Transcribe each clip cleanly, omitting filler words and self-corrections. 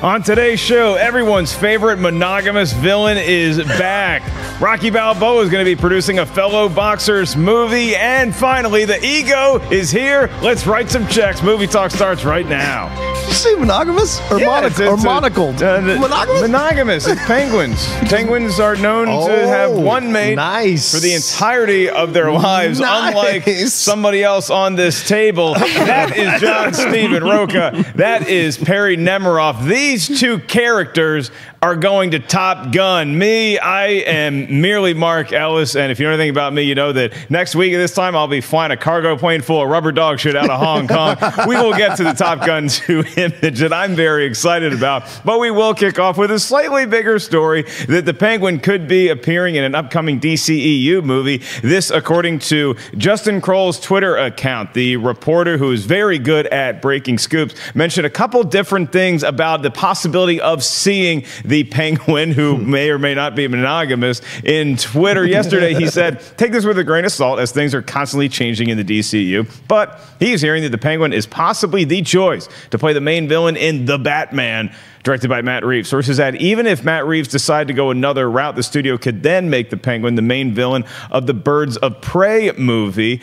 On today's show, everyone's favorite monogamous villain is back. Rocky Balboa is going to be producing a fellow boxer's movie. And finally, the ego is here. Let's write some checks. Movie Talk starts right now. Did you say monogamous or, monocled? Monogamous? Monogamous. It's penguins. Penguins are known to have one mate for the entirety of their lives, unlike somebody else on this table. That is John Steven Rocha. That is Perri Nemiroff. These two characters are going to Top Gun. Me, I am merely Mark Ellis, and if you know anything about me, you know that next week at this time, I'll be flying a cargo plane full of rubber dog shit out of Hong Kong. We will get to the Top Gun 2 image that I'm very excited about, but we will kick off with a slightly bigger story that the Penguin could be appearing in an upcoming DCEU movie. This, according to Justin Kroll's Twitter account. The reporter, who is very good at breaking scoops, mentioned a couple different things about the possibility of seeing the Penguin, who may or may not be monogamous, in Twitter yesterday. He said, take this with a grain of salt, as things are constantly changing in the DCU, but he's hearing that the Penguin is possibly the choice to play the main villain in The Batman, directed by Matt Reeves. Sources add, even if Matt Reeves decided to go another route, the studio could then make the Penguin the main villain of the Birds of Prey movie.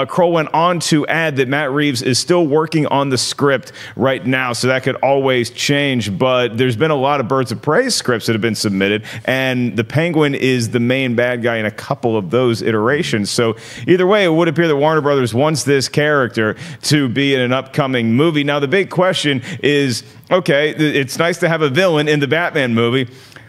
Kroll went on to add that Matt Reeves is still working on the script right now, so that could always change, but there's been a lot of Birds of Prey scripts that have been submitted, and the Penguin is the main bad guy in a couple of those iterations. So either way, it would appear that Warner Brothers wants this character to be in an upcoming movie. Now, the big question is, okay, it's nice to have a villain in the Batman movie.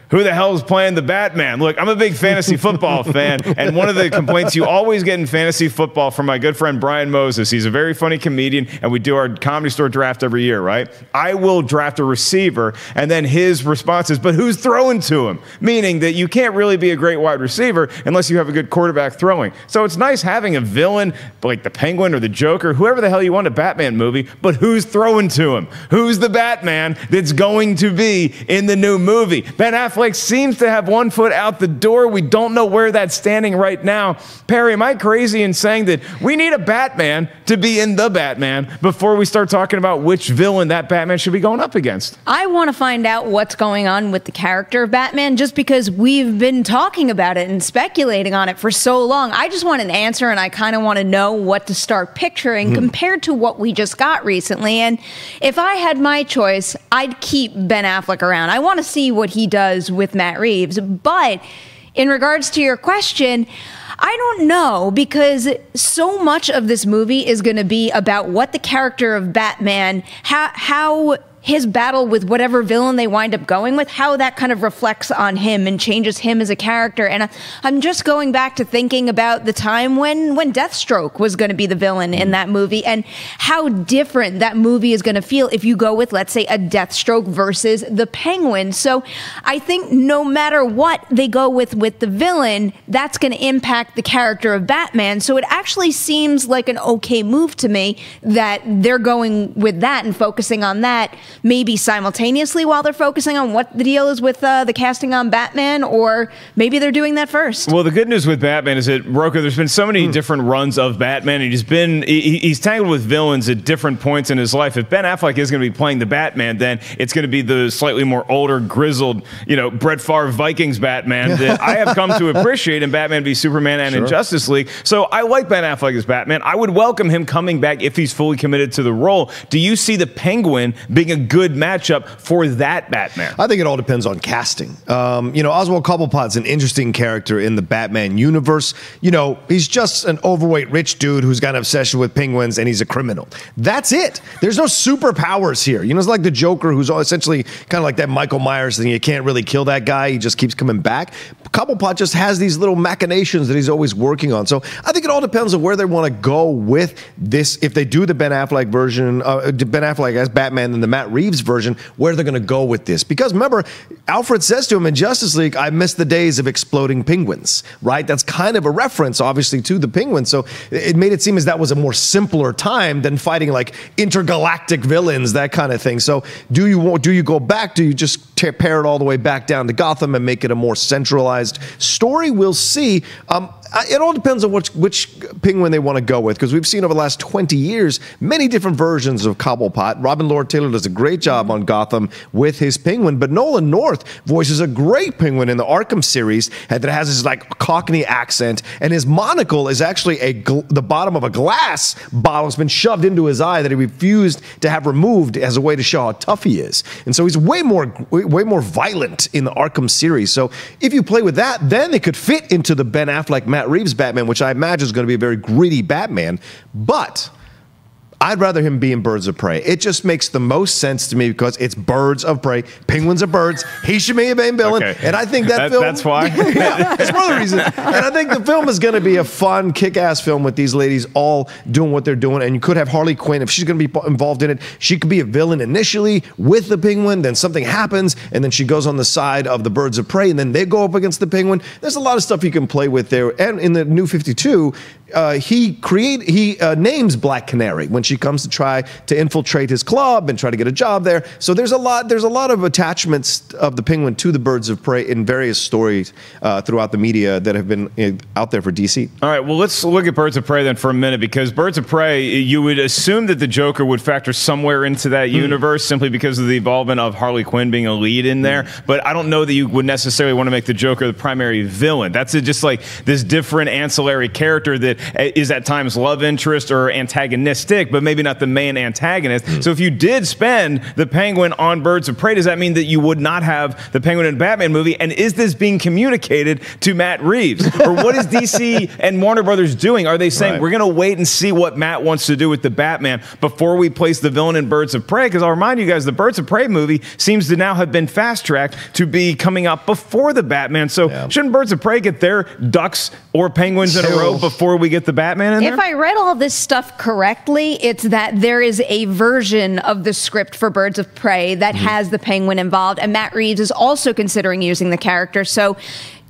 Who the hell is playing the Batman? Look, I'm a big fantasy football fan, and one of the complaints you always get in fantasy football from my good friend Brian Moses, he's a very funny comedian, and we do our Comedy Store draft every year, right? I will draft a receiver, and then his response is, but who's throwing to him? Meaning that you can't really be a great wide receiver unless you have a good quarterback throwing. So it's nice having a villain like the Penguin or the Joker, whoever the hell you want in a Batman movie, but who's throwing to him? Who's the Batman that's going to be in the new movie? Ben Affleck seems to have one foot out the door. We don't know where that's standing right now. Perry, am I crazy in saying that we need a Batman to be in The Batman before we start talking about which villain that Batman should be going up against? I want to find out what's going on with the character of Batman, just because we've been talking about it and speculating on it for so long. I just want an answer, and I kind of want to know what to start picturing compared to what we just got recently. And if I had my choice, I'd keep Ben Affleck around. I want to see what he does with Matt Reeves. But in regards to your question, I don't know, because so much of this movie is going to be about what the character of Batman, how his battle with whatever villain they wind up going with, how that kind of reflects on him and changes him as a character. And I'm just going back to thinking about the time when Deathstroke was going to be the villain in that movie, and how different that movie is going to feel if you go with, let's say, a Deathstroke versus the Penguin. So I think no matter what they go with the villain, that's going to impact the character of Batman. So it actually seems like an okay move to me that they're going with that and focusing on that, maybe simultaneously while they're focusing on what the deal is with the casting on Batman, or maybe they're doing that first. Well, the good news with Batman is that, Rocha, there's been so many different runs of Batman, and he's tangled with villains at different points in his life. If Ben Affleck is going to be playing the Batman, then it's going to be the slightly more older, grizzled, Brett Favre Vikings Batman that I have come to appreciate in Batman v Superman and in Justice League. So I like Ben Affleck as Batman. I would welcome him coming back if he's fully committed to the role. Do you see the Penguin being a good matchup for that Batman? I think it all depends on casting. Oswald Cobblepot's an interesting character in the Batman universe. He's just an overweight rich dude who's got an obsession with penguins, and he's a criminal. That's it. There's no superpowers here. It's like the Joker, who's essentially kind of like that Michael Myers thing. You can't really kill that guy. He just keeps coming back. Cobblepot just has these little machinations that he's always working on. So I think it all depends on where they want to go with this. If they do the Ben Affleck version, Ben Affleck as Batman, and the Matt Reeves version, where they're going to go with this. Because remember, Alfred says to him in Justice League, I miss the days of exploding penguins, right? That's kind of a reference, obviously, to the Penguin. So it made it seem as that was a more simpler time than fighting like intergalactic villains, that kind of thing. So do you go back? Do you just pare it all the way back down to Gotham and make it a more centralized story? We'll see. it all depends on which Penguin they want to go with, because we've seen over the last 20 years many different versions of Cobblepot. Robin Lord Taylor does a great job on Gotham with his Penguin, but Nolan North voices a great Penguin in the Arkham series that has this like Cockney accent, and his monocle is actually the bottom of a glass bottle that's been shoved into his eye that he refused to have removed as a way to show how tough he is. And so he's way more violent in the Arkham series. So if you play with that, then it could fit into the Ben Affleck, Matt Reeves Batman, which I imagine is going to be a very gritty Batman. But I'd rather him be in Birds of Prey. It just makes the most sense to me because it's Birds of Prey. Penguins are birds. He should be a main villain. Okay. And I think that film... That's why? Yeah, that's one of the reasons. And I think the film is going to be a fun, kick-ass film with these ladies all doing what they're doing. And you could have Harley Quinn, if she's going to be involved in it, she could be a villain initially with the Penguin, then something happens, and then she goes on the side of the Birds of Prey, and then they go up against the Penguin. There's a lot of stuff you can play with there. And in the New 52... he names Black Canary when she comes to try to infiltrate his club and try to get a job there. So there's a lot of attachments of the Penguin to the Birds of Prey in various stories throughout the media that have been out there for DC. All right, well, let's look at Birds of Prey then for a minute, because Birds of Prey, you would assume that the Joker would factor somewhere into that universe simply because of the involvement of Harley Quinn being a lead in there. But I don't know that you would necessarily want to make the Joker the primary villain. That's just like this different ancillary character that is at times love interest or antagonistic, but maybe not the main antagonist. So if you did spend the Penguin on Birds of Prey, does that mean that you would not have the Penguin in a Batman movie? And is this being communicated to Matt Reeves? Or what is DC and Warner Brothers doing? Are they saying, we're going to wait and see what Matt wants to do with the Batman before we place the villain in Birds of Prey? Because I'll remind you guys, the Birds of Prey movie seems to now have been fast-tracked to be coming up before the Batman. So shouldn't Birds of Prey get their ducks or penguins in a row before we get the Batman in there? If I read all this stuff correctly, it's that there is a version of the script for Birds of Prey that has the Penguin involved, and Matt Reeves is also considering using the character. So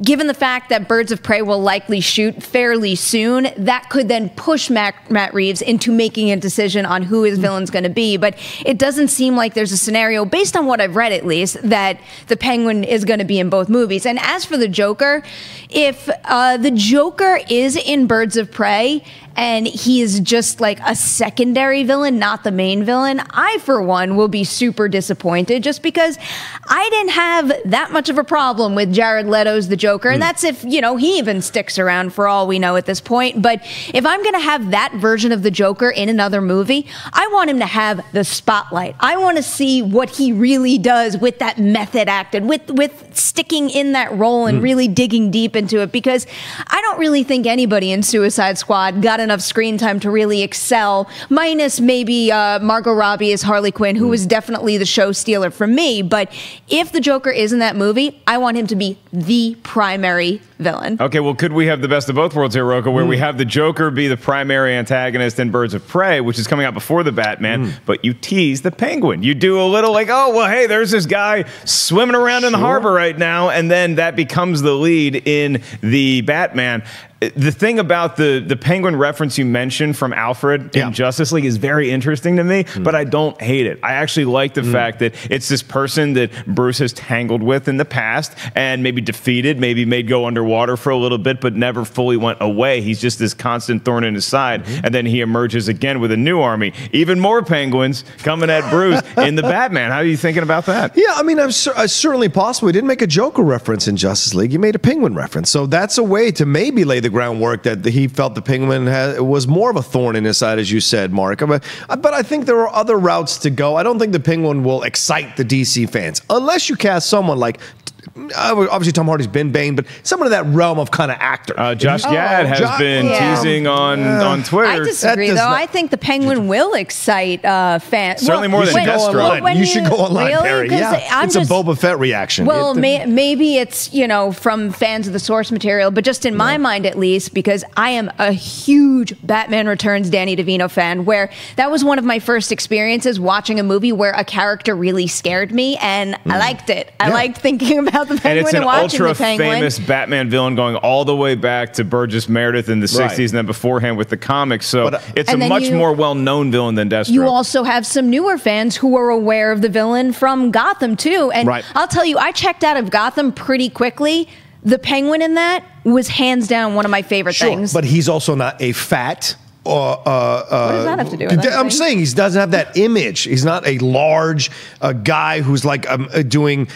given the fact that Birds of Prey will likely shoot fairly soon, that could then push Matt Reeves into making a decision on who his villain's going to be. But it doesn't seem like there's a scenario, based on what I've read at least, that the Penguin is going to be in both movies. And as for the Joker, if the Joker is in Birds of Prey and he is just like a secondary villain, not the main villain, I, for one, will be super disappointed, just because I didn't have that much of a problem with Jared Leto's The Joker. And that's if, you know, he even sticks around for all we know at this point. But if I'm going to have that version of the Joker in another movie, I want him to have the spotlight. I want to see what he really does with that method acted, with sticking in that role and really digging deep into it, because I don't really think anybody in Suicide Squad got enough screen time to really excel, minus maybe Margot Robbie as Harley Quinn, who was definitely the show stealer for me. But if the Joker is in that movie, I want him to be the primary villain. Okay, well, could we have the best of both worlds here, Rocha, where we have the Joker be the primary antagonist in Birds of Prey, which is coming out before the Batman, but you tease the Penguin. You do a little like, oh, well, hey, there's this guy swimming around in the harbor right now, and then that becomes the lead in the Batman. The thing about the Penguin reference you mentioned from Alfred in Justice League is very interesting to me, but I don't hate it. I actually like the fact that it's this person that Bruce has tangled with in the past and maybe defeated, maybe made go underwater for a little bit, but never fully went away. He's just this constant thorn in his side, and then he emerges again with a new army. Even more Penguins coming at Bruce in the Batman. How are you thinking about that? Yeah, I mean, certainly possible. He didn't make a Joker reference in Justice League. He made a Penguin reference. So that's a way to maybe lay the groundwork that he felt the Penguin was more of a thorn in his side, as you said, Mark. But I think there are other routes to go. I don't think the Penguin will excite the DC fans unless you cast someone like, obviously Tom Hardy's been Bane, but someone in that realm of kind of actor. Josh Gad has been teasing on Twitter. I disagree, though. I think the Penguin will excite fans. Certainly more than Deathstroke. You should go online, really? Perry. Yeah, it's a Boba Fett reaction. Well, maybe it's, you know, from fans of the source material, but just in my mind at least, because I am a huge Batman Returns Danny DeVito fan, where that was one of my first experiences watching a movie where a character really scared me, and I liked it. I liked thinking about the Penguin, and it's an watching ultra the Penguin. famous Batman villain going all the way back to Burgess Meredith in the 60s and then beforehand with the comics. So it's a much more well-known villain than Deathstroke. You also have some newer fans who are aware of the villain from Gotham too. And I'll tell you, I checked out of Gotham pretty quickly. the Penguin in that was hands down one of my favorite things. But he's also not a fat. What does that have to do with anything? I'm saying he doesn't have that image. He's not a large guy who's like doing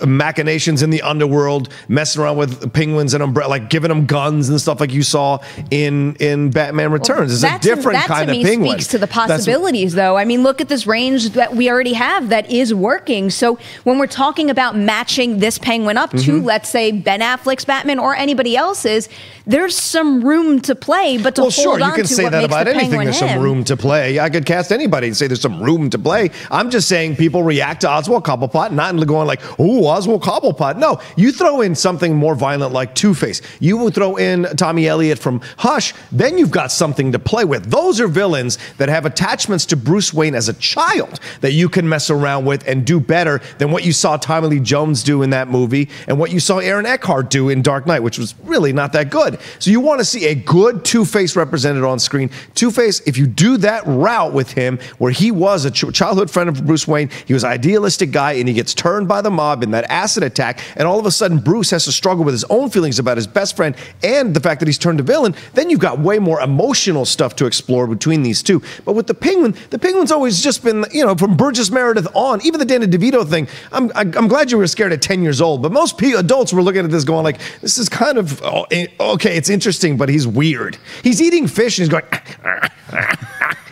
machinations in the underworld, messing around with penguins and umbrella, like giving them guns and stuff like you saw in Batman Returns. It's a different kind of penguin. That speaks to the possibilities, though. I mean, look at this range that we already have that is working. So when we're talking about matching this penguin up to, let's say, Ben Affleck's Batman or anybody else's, there's some room to play, but to hold on to that about anything. There's some room to play. I could cast anybody and say there's some room to play. I'm just saying people react to Oswald Cobblepot, not going like, oh, Oswald Cobblepot. No, you throw in something more violent like Two-Face. You will throw in Tommy Elliott from Hush. Then you've got something to play with. Those are villains that have attachments to Bruce Wayne as a child that you can mess around with and do better than what you saw Tommy Lee Jones do in that movie and what you saw Aaron Eckhart do in Dark Knight, which was really not that good. So you want to see a good Two-Face represented on screen. Two-Face, if you do that route with him, where he was a childhood friend of Bruce Wayne, he was an idealistic guy, and he gets turned by the mob in that acid attack, and all of a sudden Bruce has to struggle with his own feelings about his best friend and the fact that he's turned a villain, then you've got way more emotional stuff to explore between these two. But with the Penguin's always just been, from Burgess Meredith on, even the Danny DeVito thing, I'm glad you were scared at 10 years old, but most adults were looking at this going like, this is kind of, okay, it's interesting, but he's weird. He's eating fish and he's going,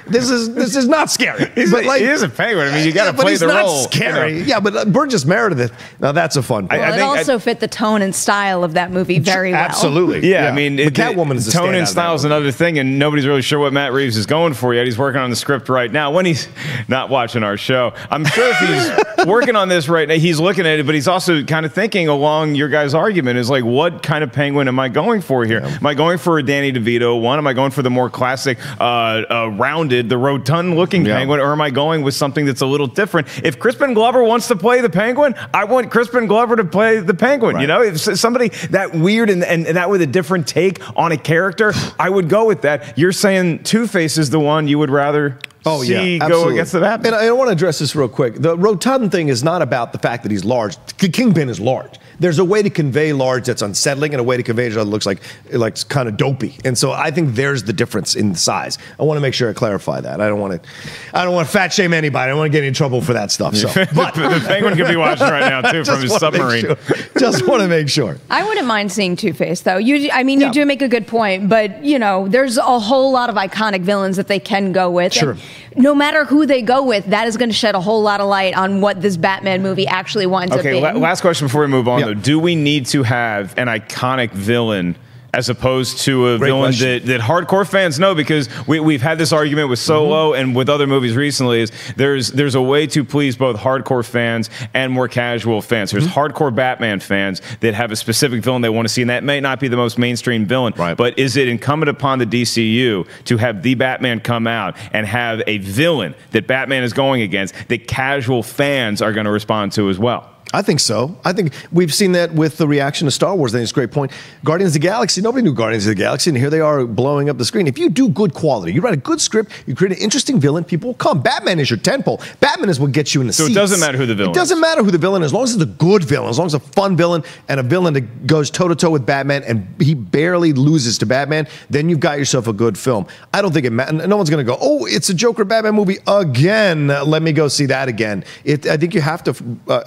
this is not scary. He is a penguin. I mean, you got to play the role. It's not scary. Yeah, but Burgess Meredith, now that's a fun part. Well, it also fit the tone and style of that movie very well. Absolutely. Yeah, I mean, Catwoman is a tone and style is another thing, and nobody's really sure what Matt Reeves is going for yet. He's working on the script right now. When he's not watching our show, I'm sure if he's working on this right now, he's looking at it, but he's also kind of thinking along your guys' argument is like, what kind of penguin am I going for here? Yeah. Am I going for a Danny DeVito one? Am I going for the more classic, rounded, the rotund-looking penguin, or am I going with something that's a little different? If Crispin Glover wants to play the penguin, I want Crispin Glover to play the penguin. Right. If somebody that weird and that with a different take on a character, I would go with that. You're saying Two-Face is the one you would rather see go against the Batman. And I want to address this real quick. The rotund thing is not about the fact that he's large. Kingpin is large. There's a way to convey large that's unsettling and a way to convey that looks like kind of dopey. And so I think there's the difference in the size. I want to make sure I clarify that. I don't want to fat shame anybody. I don't want to get in trouble for that stuff. So, but the penguin could be watching right now too from his submarine. Just want to make sure. I wouldn't mind seeing Two-Face though. You do make a good point, but there's a whole lot of iconic villains that they can go with. Sure. And no matter who they go with, that is going to shed a whole lot of light on what this Batman movie actually winds up being. Okay, last question before we move on, though. Do we need to have an iconic villain as opposed to a villain that hardcore fans know? Because we've had this argument with Solo and with other movies recently, is there's a way to please both hardcore fans and more casual fans. There's hardcore Batman fans that have a specific villain they want to see, and that may not be the most mainstream villain. Right. But is it incumbent upon the DCU to have the Batman come out and have a villain that Batman is going against that casual fans are going to respond to as well? I think so. I think we've seen that with the reaction to Star Wars. I think it's a great point. Guardians of the Galaxy, nobody knew Guardians of the Galaxy, and here they are blowing up the screen. If you do good quality, you write a good script, you create an interesting villain, people will come. Batman is your tentpole. Batman is what gets you in the seats. So it doesn't matter who the villain is. It doesn't matter who the villain is, as long as it's a good villain, as long as it's a fun villain and a villain that goes toe-to-toe with Batman and he barely loses to Batman, then you've got yourself a good film. I don't think it matters. No one's going to go, oh, it's a Joker Batman movie again. Let me go see that again. I think you have to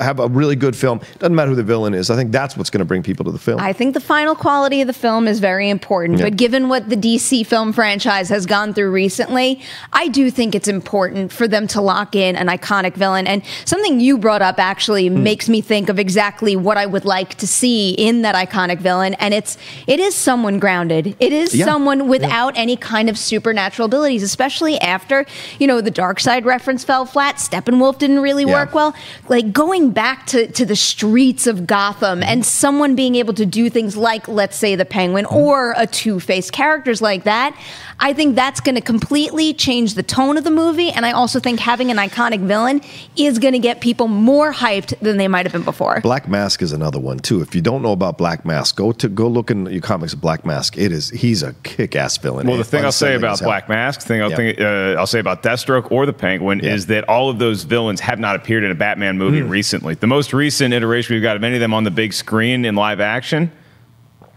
have a really good film. Doesn't matter who the villain is. I think that's what's going to bring people to the film. I think the final quality of the film is very important, but given what the DC film franchise has gone through recently, I do think it's important for them to lock in an iconic villain. And something you brought up actually makes me think of exactly what I would like to see in that iconic villain, and it is someone grounded. It is someone without any kind of supernatural abilities, especially after, the Darkseid reference fell flat, Steppenwolf didn't really work well. Like, going back to the streets of Gotham and someone being able to do things like, let's say, the Penguin or a Two-Face, characters like that, I think that's going to completely change the tone of the movie. And I also think having an iconic villain is going to get people more hyped than they might have been before. Black Mask is another one too. If you don't know about Black Mask, go look in your comics of Black Mask. He's a kick-ass villain. Well, the thing I'll say about Black Mask, I'll say about Deathstroke or the Penguin is that all of those villains have not appeared in a Batman movie recently. The most recent iteration we've got of any of them on the big screen in live action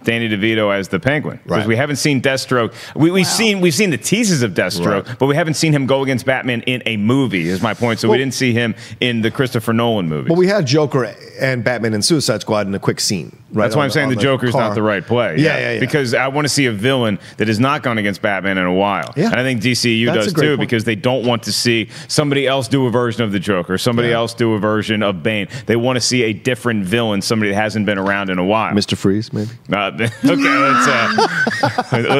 Danny DeVito as the Penguin, because we haven't seen Deathstroke. We've seen the teases of Deathstroke, but we haven't seen him go against Batman in a movie. Is my point. So we didn't see him in the Christopher Nolan movie. But we had Joker and Batman in Suicide Squad in a quick scene. Right. That's why I'm saying the Joker's not the right play. Yeah. Because I want to see a villain that has not gone against Batman in a while. Yeah. And I think DCU does too, because they don't want to see somebody else do a version of the Joker, somebody else do a version of Bane. They want to see a different villain, somebody that hasn't been around in a while. Mr. Freeze, maybe? Okay,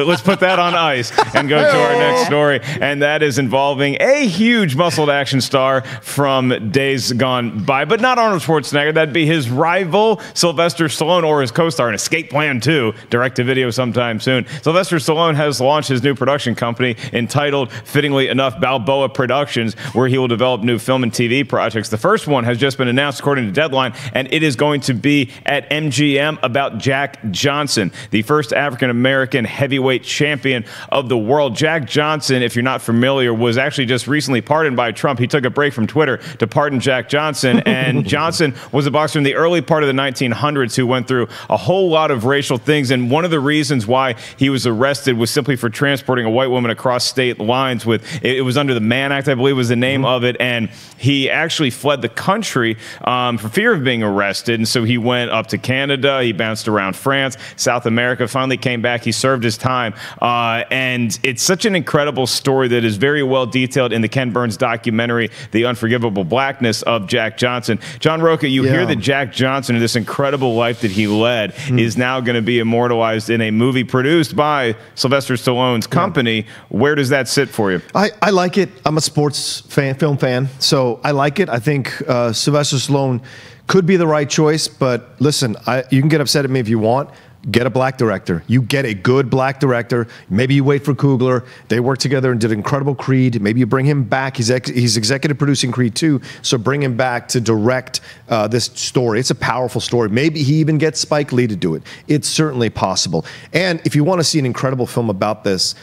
let's put that on ice and go to our next story. And that is involving a huge muscled action star from days gone by, but not Arnold Schwarzenegger. That'd be his rival, Sylvester Stallone, or his co-star in Escape Plan 2, direct-to-video sometime soon. Sylvester Stallone has launched his new production company entitled, fittingly enough, Balboa Productions, where he will develop new film and TV projects. The first one has just been announced according to Deadline, and it is going to be at MGM about Jack Johnson, the first African-American heavyweight champion of the world. Jack Johnson, if you're not familiar, was actually just recently pardoned by Trump. He took a break from Twitter to pardon Jack Johnson, and Johnson was a boxer in the early part of the 1900s who went through a whole lot of racial things, and one of the reasons why he was arrested was simply for transporting a white woman across state lines with, it was under the Mann Act, I believe was the name of it, and he actually fled the country for fear of being arrested, and so he went up to Canada, he bounced around France, South America, finally came back, he served his time, and it's such an incredible story that is very well detailed in the Ken Burns documentary, The Unforgivable Blackness of Jack Johnson. John Rocha, you hear that Jack Johnson, in this incredible life that he led, is now going to be immortalized in a movie produced by Sylvester Stallone's company. Where does that sit for you? I like it. I'm a sports fan, film fan, so I like it. I think Sylvester Stallone could be the right choice, but listen, you can get upset at me if you want. Get a black director. You get a good black director. Maybe you wait for Coogler. They worked together and did incredible Creed. Maybe you bring him back. He's executive producing Creed 2, so bring him back to direct this story. It's a powerful story. Maybe he even gets Spike Lee to do it. It's certainly possible. And if you want to see an incredible film about this,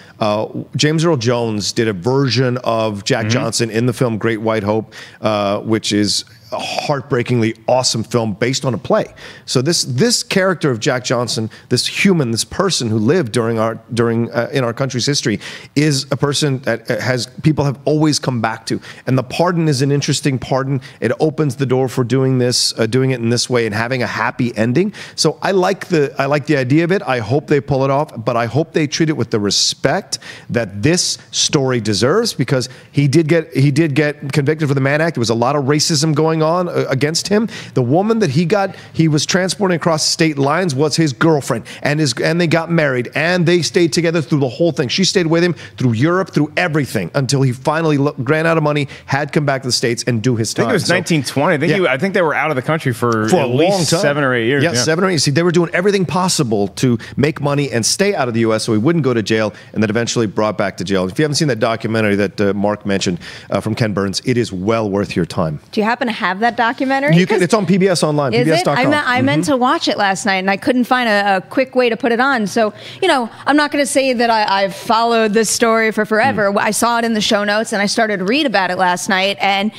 James Earl Jones did a version of Jack Johnson in the film Great White Hope, which is a heartbreakingly awesome film based on a play. So this character of Jack Johnson, this human, this person who lived in our country's history, is a person that people have always come back to. And the pardon is an interesting pardon. It opens the door for doing it in this way and having a happy ending. So I like the idea of it. I hope they pull it off, but I hope they treat it with the respect that this story deserves, because he did get convicted for the Mann Act. There was a lot of racism going on against him. The woman that he was transporting across state lines was his girlfriend, and they got married, and they stayed together through the whole thing. She stayed with him through Europe, through everything, until he finally ran out of money, had come back to the States and do his time. I think it was 1920. I think they were out of the country for at a long least time. 7 or 8 years. Yeah, 7 or 8. See, they were doing everything possible to make money and stay out of the U.S. so he wouldn't go to jail, and then eventually brought back to jail. If you haven't seen that documentary that Mark mentioned from Ken Burns, it is well worth your time. Do you happen to have that documentary? It's on PBS Online. Is PBS.com. it? I meant to watch it last night, and I couldn't find a quick way to put it on. So, I'm not going to say that I've followed this story for forever. I saw it in the show notes, and I started to read about it last night, and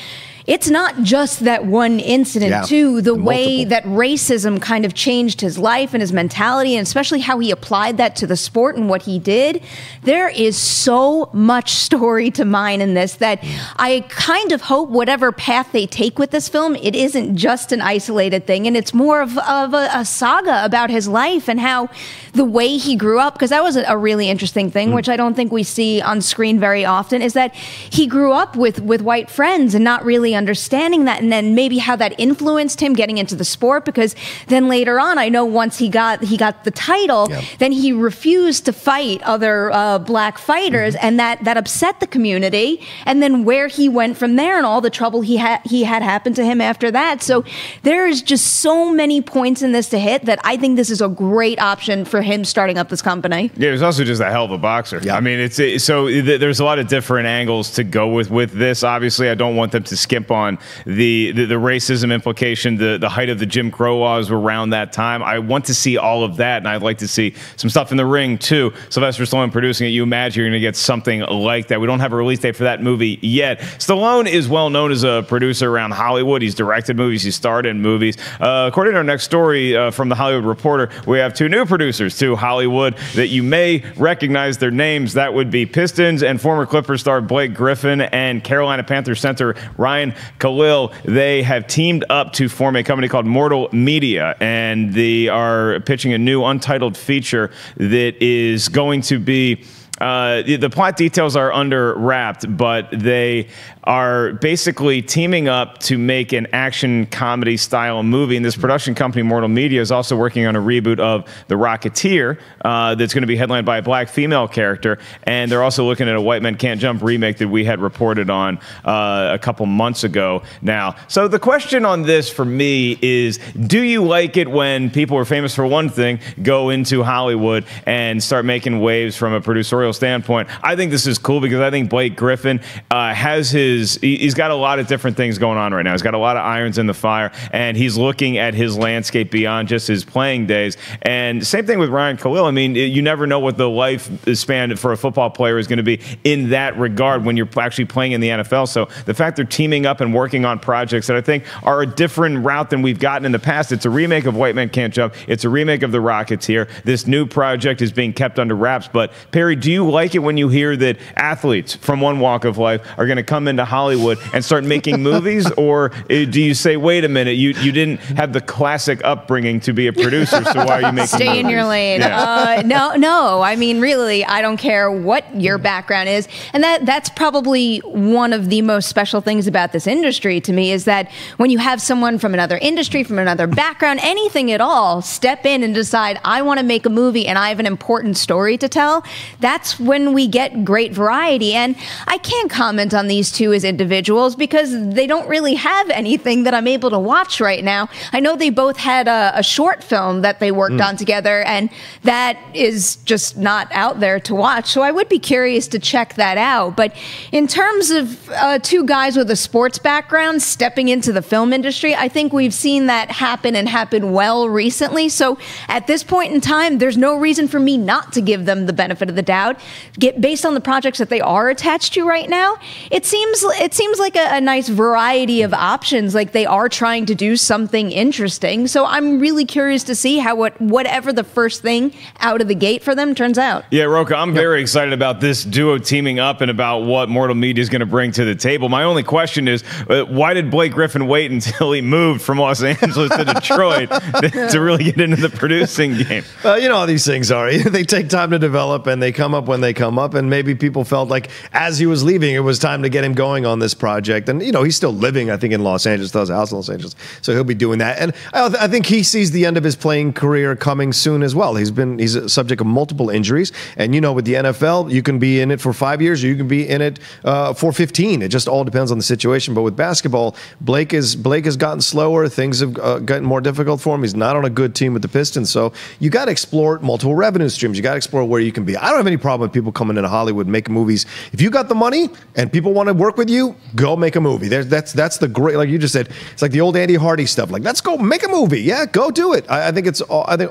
it's not just that one incident, too. The way that racism kind of changed his life and his mentality, and especially how he applied that to the sport and what he did. There is so much story to mine in this that I kind of hope whatever path they take with this film, it isn't just an isolated thing, and it's more of a saga about his life and how the way he grew up, because that was a really interesting thing, which I don't think we see on screen very often, is that he grew up with white friends and not really understanding that, and then maybe how that influenced him getting into the sport, because then later on, I know once he got the title, then he refused to fight other black fighters, and that upset the community, and then where he went from there and all the trouble he had happened to him after that. So there's just so many points in this to hit that I think this is a great option for him starting up this company. Yeah, he's also just a hell of a boxer. I mean, there's a lot of different angles to go with this. Obviously, I don't want them to skimp on the racism implication, the height of the Jim Crow laws around that time. I want to see all of that, and I'd like to see some stuff in the ring too. Sylvester Stallone producing it. You imagine you're going to get something like that. We don't have a release date for that movie yet. Stallone is well known as a producer around Hollywood. He's directed movies. He's starred in movies. According to our next story from The Hollywood Reporter, we have 2 new producers producers to Hollywood that you may recognize their names. That would be Pistons and former Clippers star Blake Griffin and Carolina Panthers center Ryan Kalil. They have teamed up to form a company called Mortal Media, and they are pitching a new untitled feature that is going to be the plot details are under wrapped, but they are basically teaming up to make an action comedy style movie. And this production company, Mortal Media, is also working on a reboot of The Rocketeer that's going to be headlined by a black female character. And they're also looking at a White Men Can't Jump remake that we had reported on a couple months ago now. So the question on this for me is, do you like it when people who are famous for one thing go into Hollywood and start making waves from a producerial standpoint? I think this is cool because I think Blake Griffin has he's got a lot of different things going on right now. He's got a lot of irons in the fire, and he's looking at his landscape beyond just his playing days. And same thing with Ryan Kalil. I mean, you never know what the lifespan for a football player is going to be in that regard when you're actually playing in the NFL. So the fact they're teaming up and working on projects that I think are a different route than we've gotten in the past. It's a remake of White Men Can't Jump. It's a remake of The Rocketeer. This new project is being kept under wraps. But Perri, do you like it when you hear that athletes from one walk of life are going to come into Hollywood and start making movies? Or do you say, wait a minute, you didn't have the classic upbringing to be a producer, so why are you making Stay movies? in your lane. Yeah. No. I mean, really, I don't care what your background is. And that's probably one of the most special things about this industry to me, is that when you have someone from another industry, from another background, anything at all, step in and decide, I want to make a movie and I have an important story to tell, that's when we get great variety. And I can't comment on these two as individuals because they don't really have anything that I'm able to watch right now. I know they both had a short film that they worked on together, and that is just not out there to watch. So I would be curious to check that out. But in terms of two guys with a sports background stepping into the film industry, I think we've seen that happen and happen well recently. So at this point in time, there's no reason for me not to give them the benefit of the doubt. Based on the projects that they are attached to right now, it seems like a nice variety of options. Like they are trying to do something interesting. So I'm really curious to see how whatever the first thing out of the gate for them turns out. Yeah, Rocha, I'm very excited about this duo teaming up and about what Mortal Media is going to bring to the table. My only question is, why did Blake Griffin wait until he moved from Los Angeles to Detroit to really get into the producing game? You know how these things are. They take time to develop, and they come up when they come up, and maybe people felt like as he was leaving, it was time to get him going on this project. And, you know, he's still living, I think, in Los Angeles, still has a house in Los Angeles, so he'll be doing that. And I think he sees the end of his playing career coming soon as well. He's a subject of multiple injuries, and, you know, with the NFL, you can be in it for 5 years, or you can be in it for 15. It just all depends on the situation. But with basketball, Blake has gotten slower. Things have gotten more difficult for him. He's not on a good team with the Pistons, so you got to explore multiple revenue streams. You got to explore where you can be. I don't have any problem with people coming into Hollywood making movies. If you got the money and people want to work with you, go make a movie. That's the great, like you just said, it's like the old Andy Hardy stuff. Like, let's go make a movie. Yeah, go do it. I think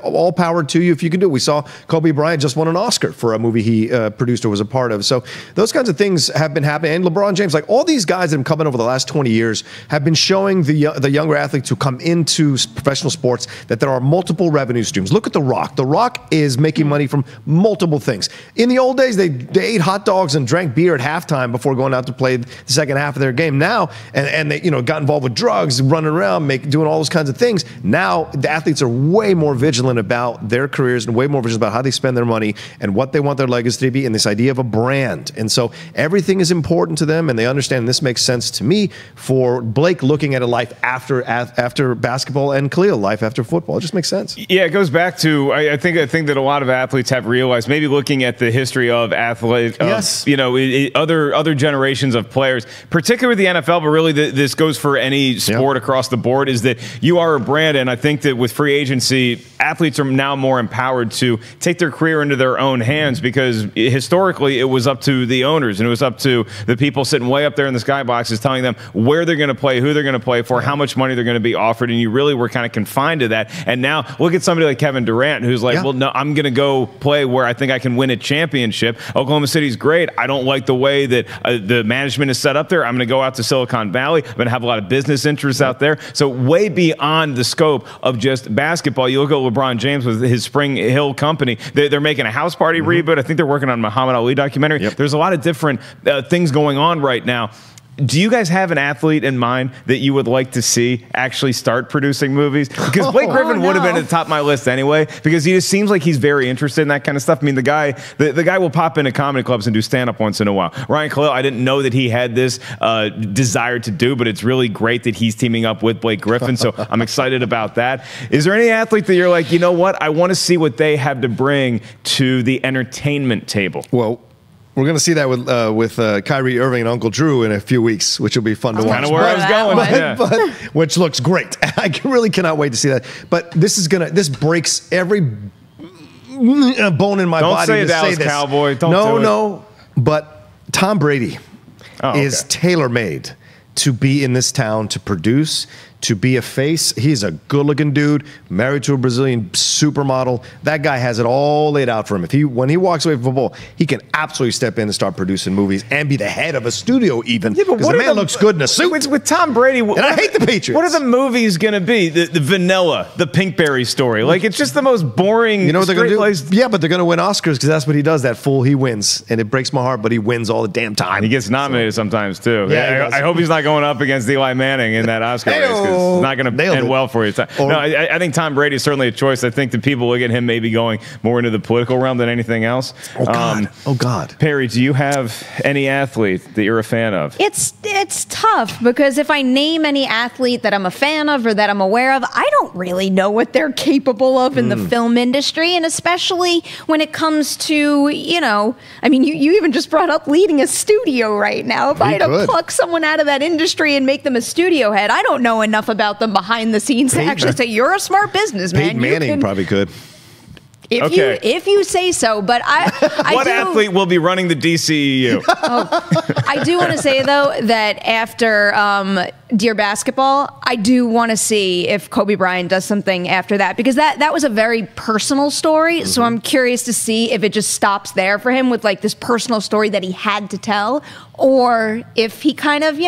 all power to you if you can do it. We saw Kobe Bryant just won an Oscar for a movie he produced or was a part of. So those kinds of things have been happening. And LeBron James, like all these guys that have come in over the last 20 years have been showing the younger athletes who come into professional sports that there are multiple revenue streams. Look at The Rock. The Rock is making money from multiple things. In the old days, they ate hot dogs and drank beer at halftime before going out to play the second half of their game. Now, and they, you know, got involved with drugs, running around, doing all those kinds of things. Now, the athletes are way more vigilant about their careers and way more vigilant about how they spend their money and what they want their legacy to be, and this idea of a brand. And so everything is important to them, and they understand. And this makes sense to me for Blake looking at a life after basketball, and Kalil life after football. It just makes sense. Yeah, it goes back to I think that a lot of athletes have realized, maybe looking at the history of athletes, yes, you know, other generations of players, particularly the NFL, but really this goes for any sport across the board, is that you are a brand. And I think that with free agency, athletes are now more empowered to take their career into their own hands, because historically it was up to the owners and it was up to the people sitting way up there in the skyboxes telling them where they're going to play, who they're going to play for, how much money they're going to be offered, and you really were kind of confined to that. And now look at somebody like Kevin Durant, who's like, well, no, I'm going to go play where I think I can win a championship. championship. Oklahoma City's great. I don't like the way that the management is set up there. I'm going to go out to Silicon Valley. I'm going to have a lot of business interests out there. So way beyond the scope of just basketball. You look at LeBron James with his Spring Hill company. They're making a House Party reboot. I think they're working on a Muhammad Ali documentary. There's a lot of different things going on right now. Do you guys have an athlete in mind that you would like to see actually start producing movies? Because Blake Griffin would have been at the top of my list anyway, because he just seems like he's very interested in that kind of stuff. I mean, the guy will pop into comedy clubs and do stand-up once in a while. Ryan Kalil, I didn't know that he had this desire to do, but it's really great that he's teaming up with Blake Griffin, so I'm excited about that. Is there any athlete that you're like, you know what, I want to see what they have to bring to the entertainment table? Well, we're going to see that with Kyrie Irving and Uncle Drew in a few weeks, which will be fun to watch. Kind of where I was going, but which looks great. I really cannot wait to see that. But this breaks every bone in my body. Don't say to Dallas say this. Cowboy. Don't do it. No. But Tom Brady is tailor-made to be in this town, to produce, to be a face. He's a good-looking dude, married to a Brazilian supermodel. That guy has it all laid out for him. When he walks away from football, he can absolutely step in and start producing movies and be the head of a studio even. Yeah, because the man looks good in a suit. With Tom Brady, and I hate the Patriots. What are the movies going to be? The vanilla, the Pinkberry story. Like, it's just the most boring. You know what they're going to do? Yeah, but they're going to win Oscars because that's what he does. That fool, he wins, and it breaks my heart. But he wins all the damn time. He gets nominated sometimes too. Yeah, I hope he's not going up against Eli Manning in that Oscar race. It's not going to end well for you. No, I think Tom Brady is certainly a choice. I think that people look at him maybe going more into the political realm than anything else. Oh God. Perri, do you have any athlete that you're a fan of? It's tough because if I name any athlete that I'm a fan of or that I'm aware of, I don't really know what they're capable of in the film industry, and especially when it comes to, I mean, you even just brought up leading a studio right now. If I had to pluck someone out of that industry and make them a studio head, I don't know enough about them behind the scenes to actually say you're a smart businessman. Peyton Manning probably could. If you say so, but what athlete will be running the DCEU? I do want to say though that after Dear Basketball, I do want to see if Kobe Bryant does something after that, because that was a very personal story. So I'm curious to see if it just stops there for him with like this personal story that he had to tell, or if he kind of,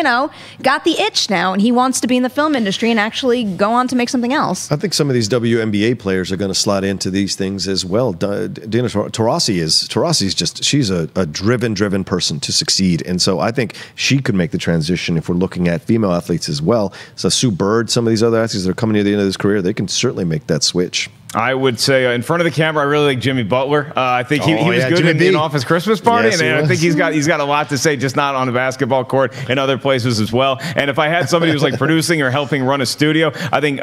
got the itch now and he wants to be in the film industry and actually go on to make something else. I think some of these WNBA players are going to slot into these things as well. Dina Taurasi's just, she's a driven person to succeed. And so I think she could make the transition if we're looking at female athletes as well. So Sue Bird, some of these other athletes that are coming near the end of this career, they can certainly make that switch. I would say in front of the camera, I really like Jimmy Butler. I think he was good in Office Christmas Party, and I think he's got a lot to say, just not on the basketball court and other places as well. And if I had somebody who's like producing or helping run a studio, I think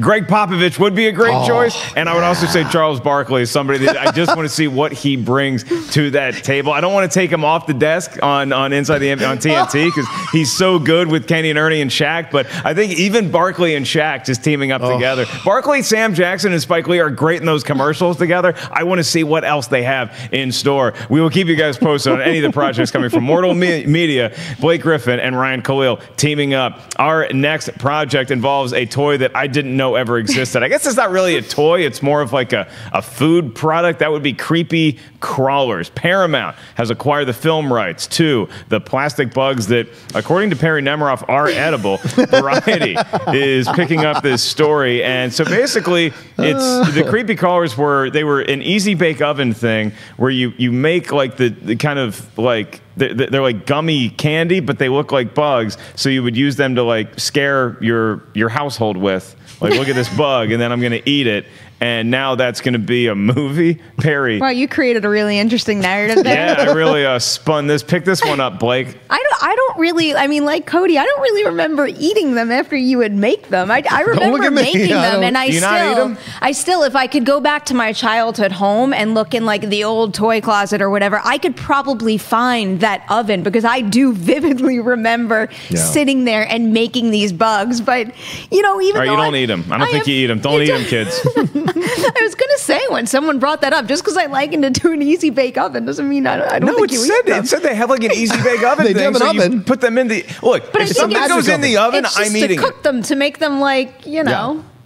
Greg Popovich would be a great choice. And I would also say Charles Barkley is somebody that I just want to see what he brings to that table. I don't want to take him off the desk on Inside the NBA on TNT because he's so good with Kenny and Ernie and Shaq. But I think even Barkley and Shaq just teaming up together. Barkley, Sam Jackson, and Spike Lee are great in those commercials together. I want to see what else they have in store. We will keep you guys posted on any of the projects coming from Mortal Media, Blake Griffin and Ryan Kalil teaming up. Our next project involves a toy that I didn't know ever existed. I guess it's not really a toy. It's more of like a food product. That would be creepy crawlers. Paramount has acquired the film rights to the plastic bugs that, according to Perri Nemiroff, are edible. Variety is picking up this story. And so basically, it's the creepy crawlers were an easy bake oven thing where you make like the kind of like they're like gummy candy, but they look like bugs. So you would use them to like scare your household with. Like, look at this bug, and then I'm going to eat it. And now that's going to be a movie. Perri. Wow, you created a really interesting narrative there. Yeah, I really spun this. Pick this one up, Blake. I don't really, I mean, like Cody, I don't really remember eating them after you would make them. I remember making them, and I still, if I could go back to my childhood home and look in like the old toy closet or whatever, I could probably find that oven, because I do vividly remember sitting there and making these bugs. But, even though you don't eat them. I don't think you eat them. Don't eat them, kids. I was going to say, when someone brought that up, just because I likened it to an easy bake oven doesn't mean I don't think you eat them. It said they have like an easy bake oven thing. You put them in the... Look, if something goes in the oven, I'm eating it. It's just to cook them, to make them like,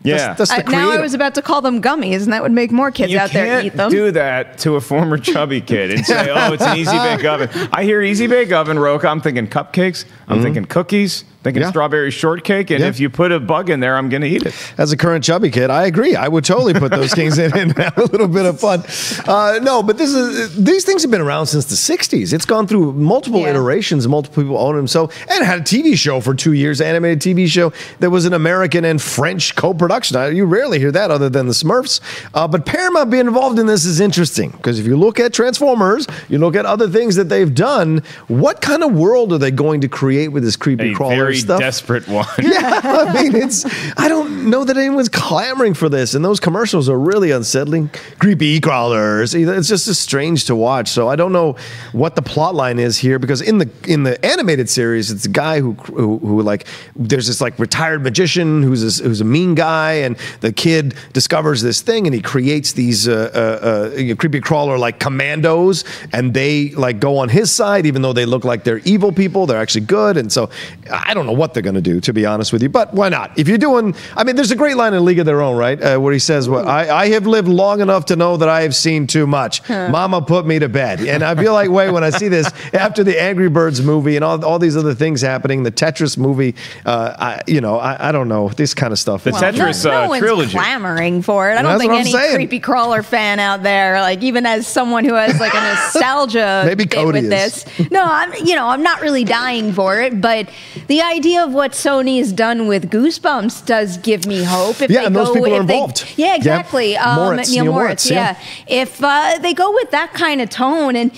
Yeah. That's the now I creative. was about to call them gummies, and that would make more kids out there eat them. You can't do that to a former chubby kid and say, oh, it's an easy bake oven. I hear easy bake oven, Rocha. I'm thinking cupcakes. I'm thinking cookies. Thinking strawberry shortcake, and if you put a bug in there, I'm going to eat it. As a current chubby kid, I agree. I would totally put those things in and have a little bit of fun. No, but these things have been around since the 60s. It's gone through multiple iterations. Multiple people own them. So, and it had a TV show for 2 years, animated TV show that was an American and French co-production. You rarely hear that other than the Smurfs. But Paramount being involved in this is interesting because if you look at Transformers, you look at other things that they've done, what kind of world are they going to create with this creepy crawler stuff? Desperate one. Yeah, I mean, I don't know that anyone's clamoring for this, and those commercials are really unsettling. Creepy crawlers. It's just strange to watch. So I don't know what the plot line is here, because in the animated series, it's a guy who like, there's this like retired magician who's a mean guy, and the kid discovers this thing, and he creates these creepy crawler like commandos, and they like go on his side, even though they look like they're evil people. They're actually good, and so I don't know what they're going to do, to be honest with you, but why not? If you're doing, I mean, there's a great line in League of Their Own, right? Where he says, well, I have lived long enough to know that I have seen too much. Mama put me to bed. And I feel like, when I see this, after the Angry Birds movie and all these other things happening, the Tetris movie, I don't know, this kind of stuff. The Tetris no one's trilogy. Clamoring for it. I don't think any creepy crawler fan out there, like even as someone who has like a nostalgia Maybe Cody with this. No, I'm not really dying for it, but the idea of what Sony has done with Goosebumps does give me hope. If and those people are involved. Exactly. Neil Moritz, yeah. If they go with that kind of tone, and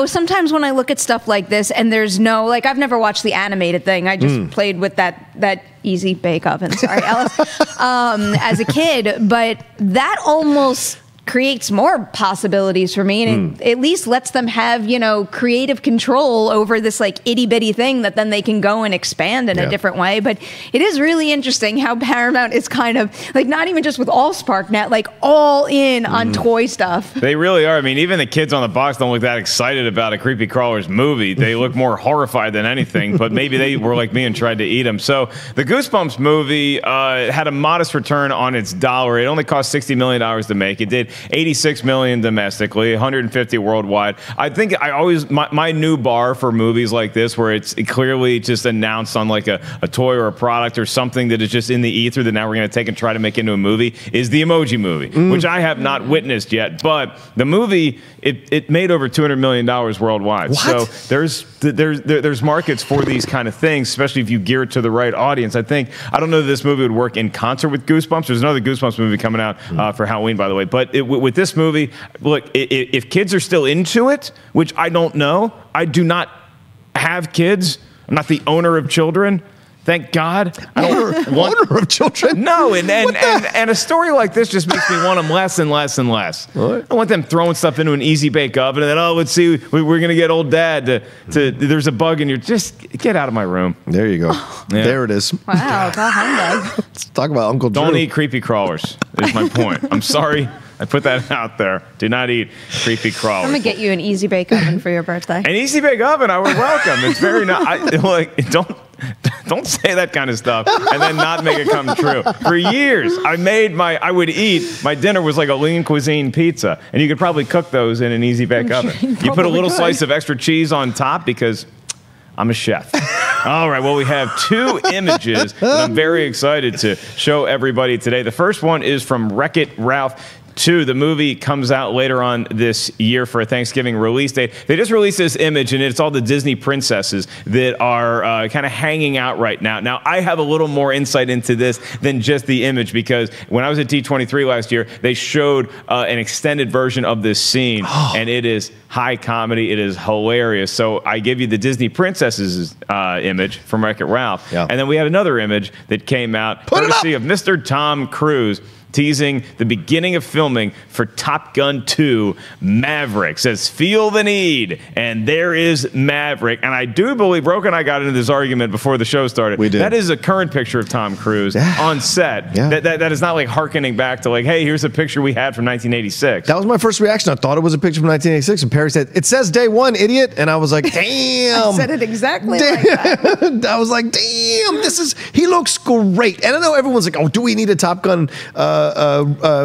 sometimes when I look at stuff like this, and there's no, like, I've never watched the animated thing. I just played with that easy bake oven. Sorry, Ellis. As a kid, but that almost creates more possibilities for me, and it at least lets them have creative control over this like itty bitty thing that then they can go and expand in a different way. But it is really interesting how Paramount is kind of like not even just with AllSpark now, like all in on toy stuff. They really are. I mean, even the kids on the box don't look that excited about a Creepy Crawlers movie. They look more horrified than anything, but maybe they were like me and tried to eat them. So the Goosebumps movie had a modest return on its dollar. It only cost $60 million to make. It did $86 million domestically, $150 worldwide. I think my new bar for movies like this, where it's clearly just announced on like a toy or a product or something that is just in the ether that now we're going to take and try to make into a movie, is the Emoji Movie, which I have not witnessed yet. But the movie, it made over $200 million worldwide. What? So there's markets for these kind of things, especially if you gear it to the right audience. I don't know that this movie would work in concert with Goosebumps. There's another Goosebumps movie coming out for Halloween, by the way. But with this movie, look, if kids are still into it, which I don't know, I do not have kids. I'm not the owner of children. Thank God. I don't want owner of children. No, and a story like this just makes me want them less and less and less. What? I want them throwing stuff into an easy bake oven and then, let's see, we're gonna get old dad to there's a bug in your, just get out of my room. There you go. Yeah. There it is. Wow, Let's talk about Uncle Drew. Don't eat creepy crawlers, is my point. I'm sorry. I put that out there. Do not eat creepy crawlers. I'm gonna get you an easy bake oven for your birthday. An easy bake oven, I would welcome. It's very don't say that kind of stuff and then not make it come true. For years, I would eat, my dinner was like a lean cuisine pizza, and you could probably cook those in an easy bake oven. You put a little slice of extra cheese on top because I'm a chef. All right, well, we have two images that I'm very excited to show everybody today. The first one is from Wreck-It Ralph 2. The movie comes out later on this year for a Thanksgiving release date. They just released this image, and it's all the Disney princesses that are kind of hanging out right now. Now, I have a little more insight into this than just the image, because when I was at D23 last year, they showed an extended version of this scene, and it is high comedy. It is hilarious. So I give you the Disney princesses image from Wreck-It Ralph, and then we had another image that came out courtesy of Mr. Tom Cruise. teasing the beginning of filming for Top Gun 2 Maverick. Says, feel the need. And there is Maverick. And I do believe, Rocha and I got into this argument before the show started. We did. That is a current picture of Tom Cruise on set. Yeah. That is not like hearkening back to like, hey, here's a picture we had from 1986. That was my first reaction. I thought it was a picture from 1986. And Perri said, it says day one, idiot. And I was like, damn. I said it exactly like that. I was like, damn, he looks great. And I know everyone's like, oh, do we need a Top Gun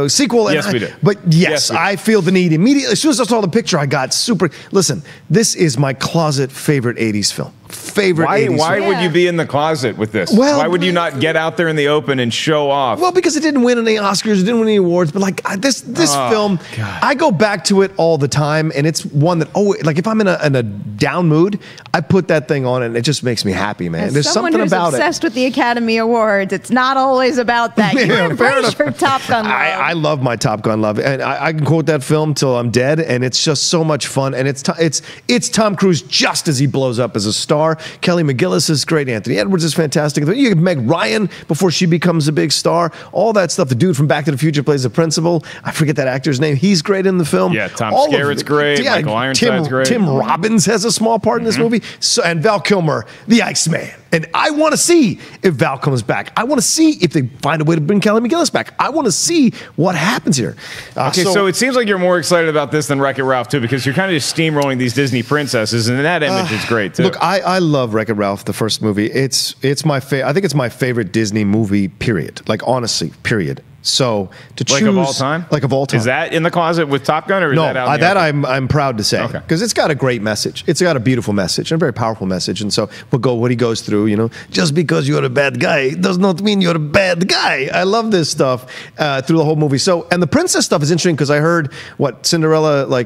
sequel? Yes, we do. But yes, I feel the need immediately. As soon as I saw the picture, I got super. Listen, this is my closet favorite 80s film. Why would you be in the closet with this? Well, why would you not get out there in the open and show off? Well, because it didn't win any Oscars, it didn't win any awards, but like this film, God. I go back to it all the time, and it's one that like if I'm in a down mood, I put that thing on, and it just makes me happy, man. As There's something about it. Someone who's obsessed with the Academy Awards, it's not always about that. You embrace your Top Gun love. I love my Top Gun love, and I can quote that film till I'm dead, and it's just so much fun, and it's Tom Cruise just as he blows up as a star. Kelly McGillis is great. Anthony Edwards is fantastic. You have Meg Ryan before she becomes a big star. All that stuff. The dude from Back to the Future plays the principal. I forget that actor's name. He's great in the film. Yeah, Tom Skerritt's great. Yeah, Michael Ironside's great. Tim Robbins has a small part in this movie. So, and Val Kilmer, the Iceman. And I want to see if Val comes back. I want to see if they find a way to bring Kelly McGillis back. I want to see what happens here. Okay, so it seems like you're more excited about this than Wreck-It Ralph, too, because you're kind of just steamrolling these Disney princesses, and that image is great, too. Look, I love Wreck-It Ralph, the first movie. It's my I think it's my favorite Disney movie, period. Like, honestly, period. So to choose, like of all time, is that in the closet with Top Gun, or is no? That out that I'm proud to say, because it's got a great message. It's got a beautiful message and a very powerful message. And so what he goes through, just because you're a bad guy does not mean you're a bad guy. I love this stuff through the whole movie. So, and the princess stuff is interesting because I heard what Cinderella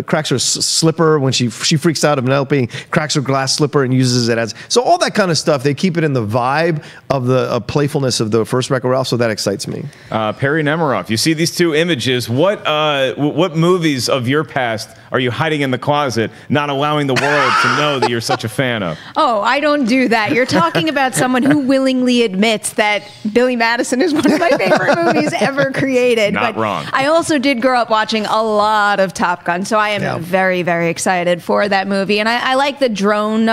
cracks her slipper when she freaks out of Penelope, cracks her glass slipper and uses it as, so all that kind of stuff. They keep it in the vibe of the playfulness of the first Wreck-It Ralph, so that excites me. Perri Nemiroff, you see these two images. What movies of your past are you hiding in the closet, not allowing the world to know that you're such a fan of? Oh, I don't do that. You're talking about someone who willingly admits that Billy Madison is one of my favorite movies ever created. Not wrong. I also did grow up watching a lot of Top Gun, so I am very, very excited for that movie. And I like the drone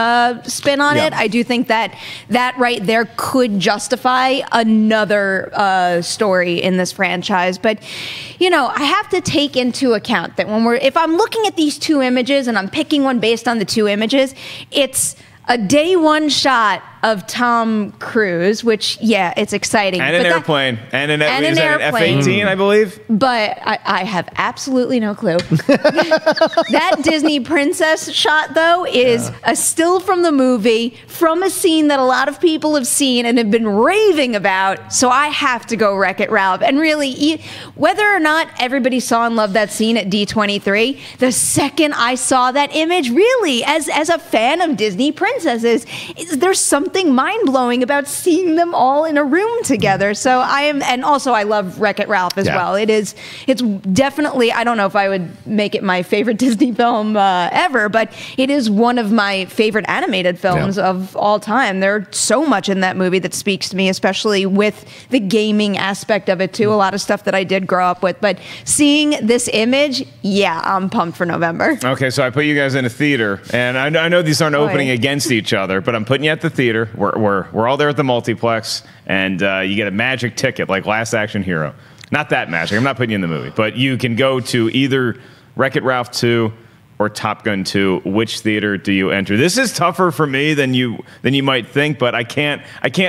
spin on it. I do think that right there could justify another story in this franchise. But, I have to take into account that if I'm looking at these two images and I'm picking one based on the two images, it's a day one shot of Tom Cruise, which, it's exciting. And an airplane. And an F-18, I believe. But I have absolutely no clue. That Disney princess shot, though, is a still from the movie, from a scene that a lot of people have seen and have been raving about. So I have to go Wreck-It Ralph. And really, whether or not everybody saw and loved that scene at D23, the second I saw that image, really, as a fan of Disney princesses, there's something mind-blowing about seeing them all in a room together. So and also I love Wreck-It Ralph as well. It's definitely, I don't know if I would make it my favorite Disney film ever, but it is one of my favorite animated films of all time. There's so much in that movie that speaks to me, especially with the gaming aspect of it too. A lot of stuff that I did grow up with, but seeing this image, I'm pumped for November. Okay, so I put you guys in a theater, and I know these aren't opening against each other, but I'm putting you at the theater. We're all there at the multiplex, and you get a magic ticket like Last Action Hero. Not that magic. I'm not putting you in the movie, but you can go to either Wreck-It Ralph 2 or Top Gun 2. Which theater do you enter? This is tougher for me than you might think, but I can't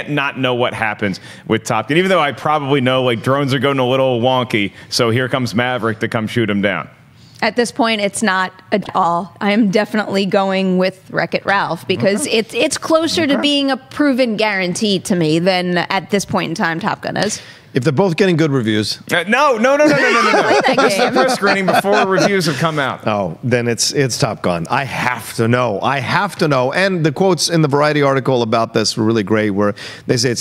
not know what happens with Top Gun, even though I probably know like drones are going a little wonky. So here comes Maverick to come shoot him down. At this point, it's not at all. I am definitely going with Wreck-It Ralph because it's closer to being a proven guarantee to me than at this point in time Top Gun is. If they're both getting good reviews. No. This is the first screening before reviews have come out. Oh, then it's Top Gun. I have to know. And the quotes in the Variety article about this were really great, where they say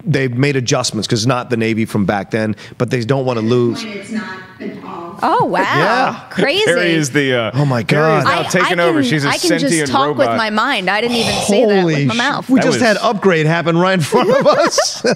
they've made adjustments because it's not the Navy from back then, but they don't want to lose. It's not at all Oh, wow. Yeah. Crazy. Perri is the, oh my Perri is God. now taking over. She's a sentient robot. I can just talk with my mind. I didn't even say that with my mouth. We just had Upgrade happen right in front of us. Y'all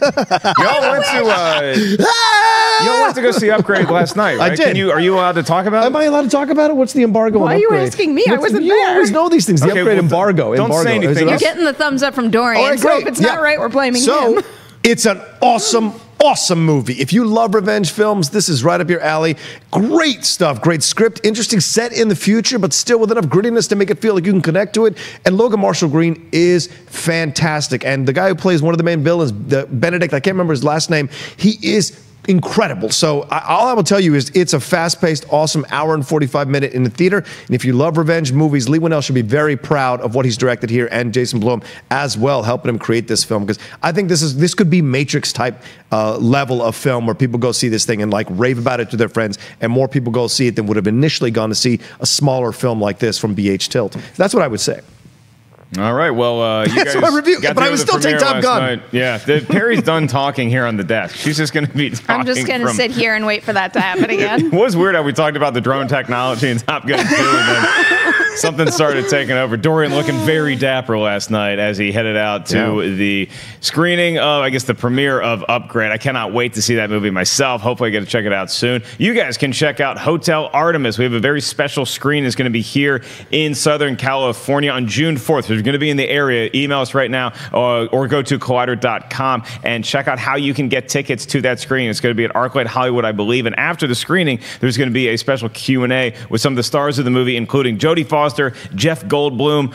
went to go see Upgrade last night, right? I did. Are you allowed to talk about it? Am I allowed to talk about it? What's the embargo on Upgrade? Why are you asking me? I wasn't there. You always know these things. The Upgrade embargo. Don't say anything. You're getting the thumbs up from Dorian. All right, so if it's not right, we're blaming him. It's an awesome movie. If you love revenge films, this is right up your alley. Great stuff, great script, interesting set in the future, but still with enough grittiness to make it feel like you can connect to it. And Logan Marshall Green is fantastic. And the guy who plays one of the main villains, Benedict, I can't remember his last name, he is incredible. So all I will tell you is it's a fast-paced, awesome hour and 45-minute in the theater. And if you love revenge movies, Leigh Whannell should be very proud of what he's directed here, and Jason Blum as well, helping him create this film. Because I think this could be Matrix-type level of film where people go see this thing and like rave about it to their friends, and more people go see it than would have initially gone to see a smaller film like this from BH Tilt. That's what I would say. All right, well, you that's guys my review, but I would still take Top Gun. Night. Yeah, Perri's done talking here on the desk. She's just going to be talking. I'm just going to sit here and wait for that to happen again. It was weird how we talked about the drone technology in Top Gun 2, and then something started taking over. Dorian looking very dapper last night as he headed out to the screening of, I guess, the premiere of Upgrade. I cannot wait to see that movie myself. Hopefully I get to check it out soon. You guys can check out Hotel Artemis. We have a very special screen. It's going to be here in Southern California on June 4th. If you're going to be in the area, email us right now or go to collider.com and check out how you can get tickets to that screening. It's going to be at ArcLight Hollywood, I believe. And after the screening, there's going to be a special Q&A with some of the stars of the movie, including Jodie Foster, Jeff Goldblum,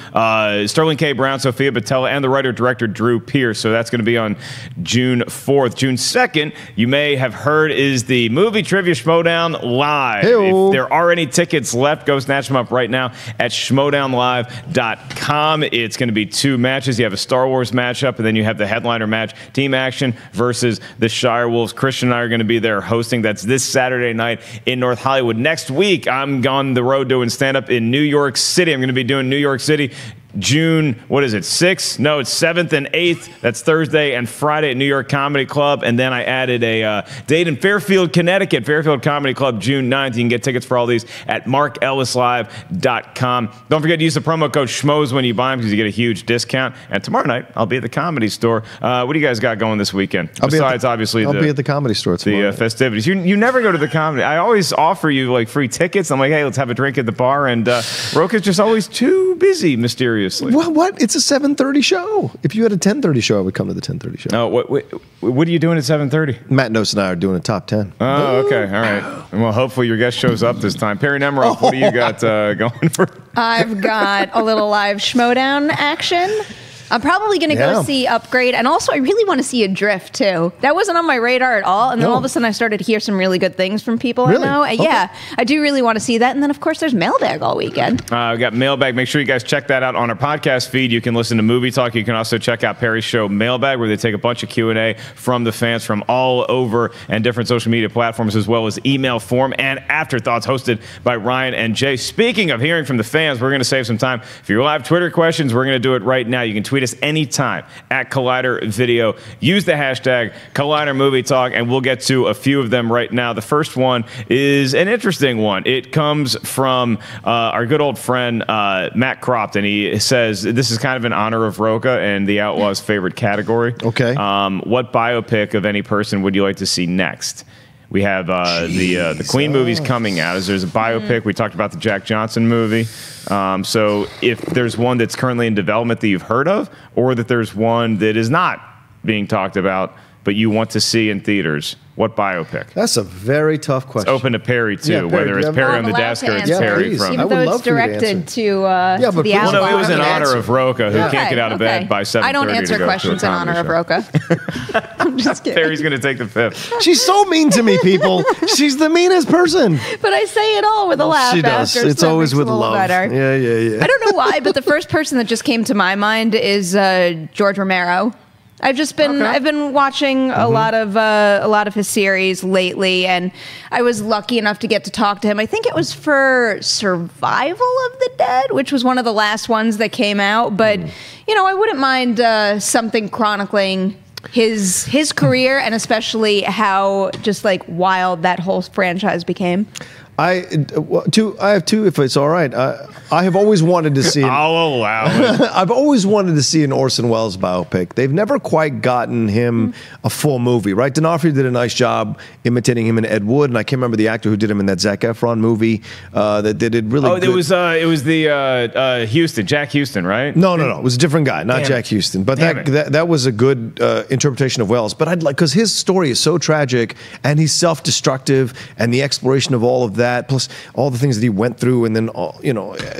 Sterling K. Brown, Sophia Boutella, and the writer-director Drew Pearce. So that's going to be on June 4th. June 2nd, you may have heard, is the Movie Trivia Schmodown Live. Hey-o. If there are any tickets left, go snatch them up right now at schmodownlive.com. It's going to be 2 matches. You have a Star Wars matchup, and then you have the headliner match, Team Action versus the Shire Wolves. Christian and I are going to be there hosting. That's this Saturday night in North Hollywood. Next week, I'm on the road doing stand-up in New York City. I'm going to be doing New York City June, 6th? No, it's 7th and 8th. That's Thursday and Friday at New York Comedy Club. And then I added a date in Fairfield, Connecticut, Fairfield Comedy Club, June 9th. You can get tickets for all these at markellislive.com. Don't forget to use the promo code SCHMOES when you buy them because you get a huge discount. And tomorrow night, I'll be at the Comedy Store. What do you guys got going this weekend? Besides, obviously, I'll be at the Comedy Store tomorrow. The festivities. You never go to the comedy. I always offer you like free tickets. I'm like, hey, let's have a drink at the bar. And Rocha's just always too busy, mysteriously. What? It's a 7:30 show. If you had a 10:30 show, I would come to the 10:30 show. Oh, what are you doing at 7:30? Matt Nose and I are doing a top 10. Oh, okay. All right. Well, hopefully your guest shows up this time. Perri Nemiroff, what do you got going for? I've got a little live schmodown action. I'm probably going to go see Upgrade. And also, I really want to see Adrift, too. That wasn't on my radar at all. And then all of a sudden, I started to hear some really good things from people I know. And yeah, I do really want to see that. And then, of course, there's Mailbag all weekend. We got Mailbag. Make sure you guys check that out on our podcast feed. You can listen to Movie Talk. You can also check out Perri's show, Mailbag, where they take a bunch of Q&A from the fans from all over and different social media platforms, as well as email form and afterthoughts hosted by Ryan and Jay. Speaking of hearing from the fans, we're going to save some time. If you have Twitter questions, we're going to do it right now. You can tweet us anytime at Collider Video. Use the hashtag Collider Movie Talk, and we'll get to a few of them right now. The first one is an interesting one. It comes from our good old friend Matt Cropton. He says this is kind of in honor of Rocha and the Outlaw's favorite category. Okay. What biopic of any person would you like to see next? We have the Queen movies coming out. There's a biopic. We talked about the Jack Johnson movie. So if there's one that's currently in development that you've heard of, or that there's one that is not being talked about but you want to see in theaters, what biopic? That's a very tough question. It's open to Perri, too, Perri, whether it's Perri on the desk or it's Perri from... Even though it's directed to the Outlaw. Well, no, it was in honor of Rocha, who can't get out of bed by 7:30 I don't answer questions in honor of Rocha. I'm just kidding. Perri's going to take the fifth. She's so mean to me, people. She's the meanest person. But I say it all with a laugh. She does. After, it's so always with love. Better. Yeah. I don't know why, but the first person that just came to my mind is George Romero. I've been watching a lot of his series lately, and I was lucky enough to get to talk to him. I think it was for Survival of the Dead, which was one of the last ones that came out. But you know, I wouldn't mind something chronicling his career, and especially how just like wild that whole franchise became. I have two, if it's all right. I have always wanted to see. I'll allow it. I've always wanted to see an Orson Welles biopic. They've never quite gotten him a full movie, right? D'Onofrio did a nice job imitating him in Ed Wood, and I can't remember the actor who did him in that Zac Efron movie that they did really. Oh, good. It was the Houston, Jack Houston, right? No, it was a different guy, not Jack Houston. But that was a good interpretation of Welles. But I'd like, because his story is so tragic, and he's self-destructive, and the exploration of all of that, plus all the things that he went through, and then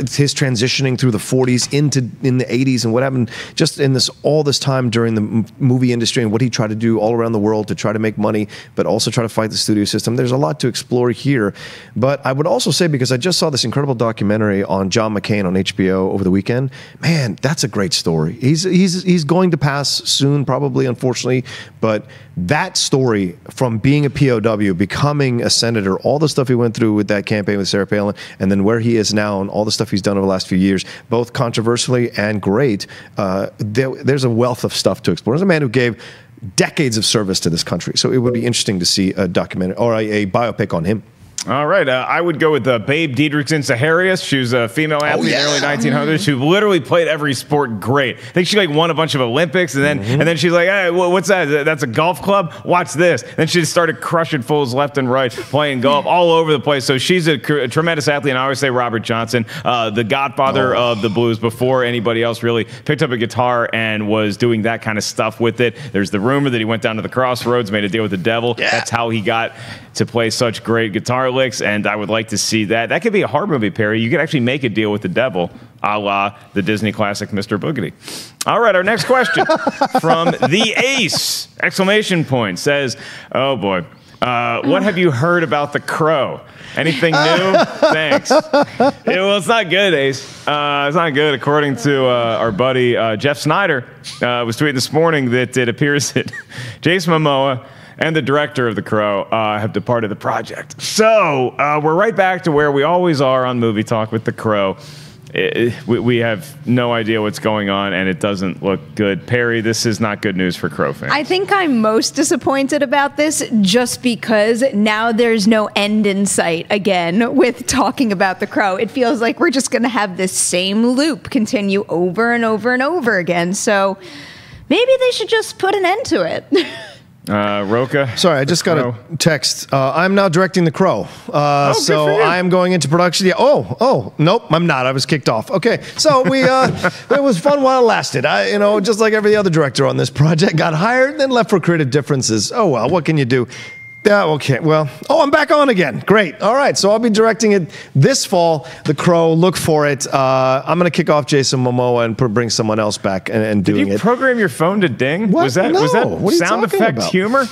his transitioning through the 40s in the 80s, and what happened just in all this time during the movie industry, and what he tried to do all around the world to try to make money, but also try to fight the studio system. There's a lot to explore here. But I would also say, because I just saw this incredible documentary on John McCain on HBO over the weekend, man, that's a great story. He's going to pass soon, probably, unfortunately, but that story from being a POW, becoming a senator, all the stuff he went through with that campaign with Sarah Palin, and then where he is now and all the stuff he's done over the last few years, both controversially and great, there's a wealth of stuff to explore. There's a man who gave decades of service to this country, so it would be interesting to see a documentary or a biopic on him. All right, I would go with Babe Didrikson-Saharias. She was a female athlete in the early 1900s who literally played every sport great. I think she won a bunch of Olympics, and then she's like, "Hey, what's that? That's a golf club? Watch this." Then she just started crushing fools left and right, playing golf all over the place. So she's a tremendous athlete, and I always say Robert Johnson, the godfather of the blues, before anybody else really picked up a guitar and was doing that kind of stuff with it. There's the rumor that he went down to the crossroads, made a deal with the devil. Yeah. That's how he got to play such great guitar licks, and I would like to see that. That could be a horror movie, Perry. You could actually make a deal with the devil, a la the Disney classic Mr. Boogedy. All right, our next question from the Ace, exclamation point, says, oh boy, what have you heard about The Crow? Anything new? Thanks. Well, it's not good, Ace. It's not good. According to our buddy Jeff Snyder, was tweeting this morning that it appears that Jason Momoa and the director of The Crow have departed the project. So we're right back to where we always are on Movie Talk with The Crow. We have no idea what's going on, and it doesn't look good. Perry, this is not good news for Crow fans. I think I'm most disappointed about this just because now there's no end in sight again with talking about The Crow. It feels like we're just going to have this same loop continue over and over and over again. So maybe they should just put an end to it. Rocha? Sorry, I just got a text. I'm now directing The Crow. So I am going into production. Yeah. Oh, nope, I'm not. I was kicked off. Okay, so we it was fun while it lasted. Just like every other director on this project, got hired, then left for creative differences. Oh well, what can you do? Yeah, okay, well, I'm back on again. Great. All right, so I'll be directing it this fall, The Crow. Look for it. I'm going to kick off Jason Momoa and bring someone else back and doing it. Did you program your phone to ding? What? Was that sound effect humor?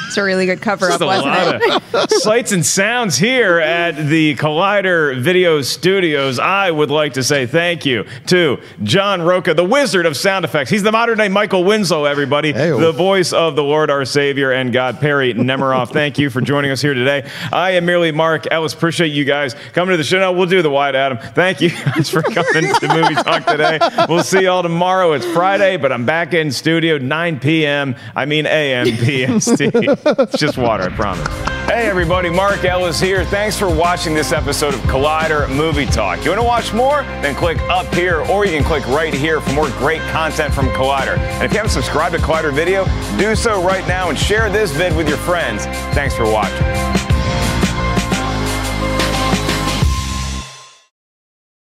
It's a really good cover-up, wasn't it? Sights and sounds here at the Collider Video Studios. I would like to say thank you to John Rocha, the wizard of sound effects. He's the modern-day Michael Winslow, everybody. Hey-o. The voice of the Lord, our Savior, and God, Perri Nemiroff. Thank you for joining us here today. I am merely Mark Ellis. Appreciate you guys coming to the show. Now, we'll do the Wyatt Adam. Thank you guys for coming to Movie Talk today. We'll see y'all tomorrow. It's Friday, but I'm back in studio 9 p.m. a.m. PST. It's just water, I promise. Hey everybody, Mark Ellis here. Thanks for watching this episode of Collider Movie Talk. You want to watch more? Then click up here, or you can click right here for more great content from Collider. And if you haven't subscribed to Collider Video, do so right now and share this vid with your friends. Thanks for watching.